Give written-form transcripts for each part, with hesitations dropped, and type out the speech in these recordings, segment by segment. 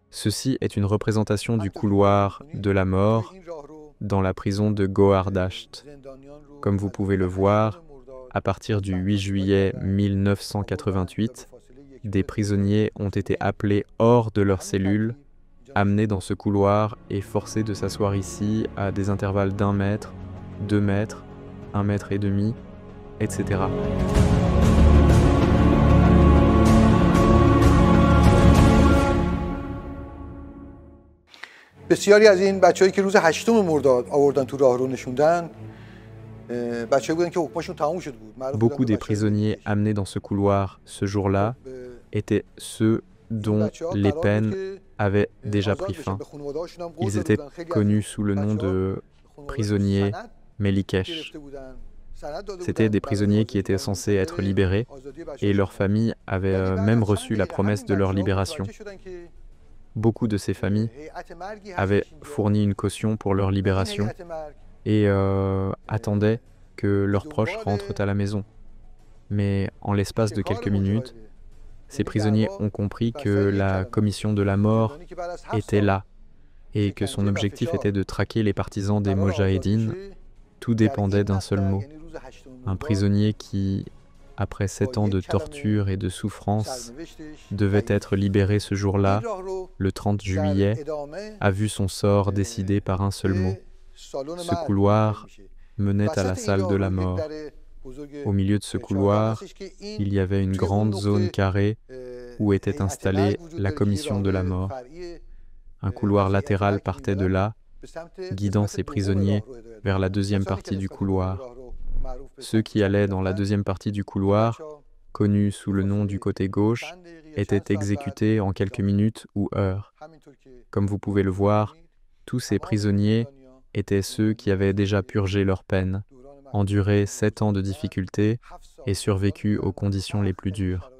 Ceci est une représentation du couloir de la mort dans la prison de Gohardasht. Comme vous pouvez le voir, à partir du 8 juillet 1988, des prisonniers ont été appelés hors de leurs cellules, amenés dans ce couloir et forcés de s'asseoir ici à des intervalles d'1 mètre, 2 mètres, 1 mètre et demi, etc. بسیاری از این بچه‌هایی که روز 8 مرداد آوردن تو راهرو نشوندن بچه‌ای بودن که حکمشون تموم شده بود. Beaucoup des prisonniers amenés dans ce couloir ce jour-là étaient ceux dont les peines avaient déjà pris fin. Ils étaient connus sous le nom de prisonniers Melikesh. C'étaient des prisonniers qui étaient censés être libérés et leurs familles avaient même reçu la promesse de leur libération. Beaucoup de ces familles avaient fourni une caution pour leur libération et attendaient que leurs proches rentrent à la maison. Mais en l'espace de quelques minutes, ces prisonniers ont compris que la commission de la mort était là et que son objectif était de traquer les partisans des Moudjahidines. Tout dépendait d'un seul mot. Un prisonnier qui, après 7 ans de torture et de souffrance, devait être libéré ce jour-là, le 30 juillet, a vu son sort décidé par un seul mot. Ce couloir menait à la salle de la mort. Au milieu de ce couloir, il y avait une grande zone carrée où était installée la commission de la mort. Un couloir latéral partait de là, guidant ces prisonniers vers la deuxième partie du couloir. Ceux qui allaient dans la deuxième partie du couloir, connus sous le nom du côté gauche, étaient exécutés en quelques minutes ou heures. Comme vous pouvez le voir, tous ces prisonniers étaient ceux qui avaient déjà purgé leur peine, enduré 7 ans de difficultés et survécu aux conditions les plus dures.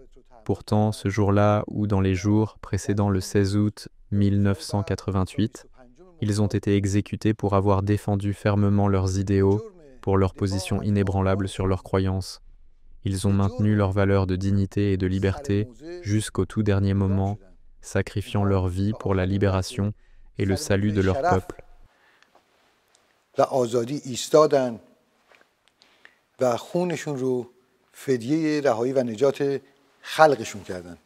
Pourtant, ce jour-là ou dans les jours précédant le 16 août 1988, ils ont été exécutés pour avoir défendu fermement leurs idéaux, pour leur position inébranlable sur leurs croyances. Ils ont maintenu leurs valeurs de dignité et de liberté jusqu'au tout dernier moment, sacrifiant leur vie pour la libération et le salut de leur peuple. و خونشون رو فدیه رهایی و نجات خلقشون کردن.